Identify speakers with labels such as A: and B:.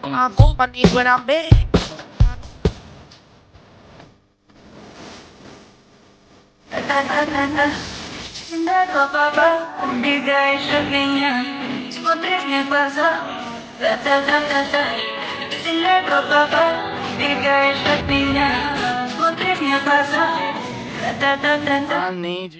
A: Ako, panigwa na be. Hindi ko pa ba bigay sa ganyan? Смотришь мне в глаза, та-та-та-та-та. Сильно ko pa ba bigay sa ganyan? Смотришь мне в глаза, та-та-та-та-та. I need you.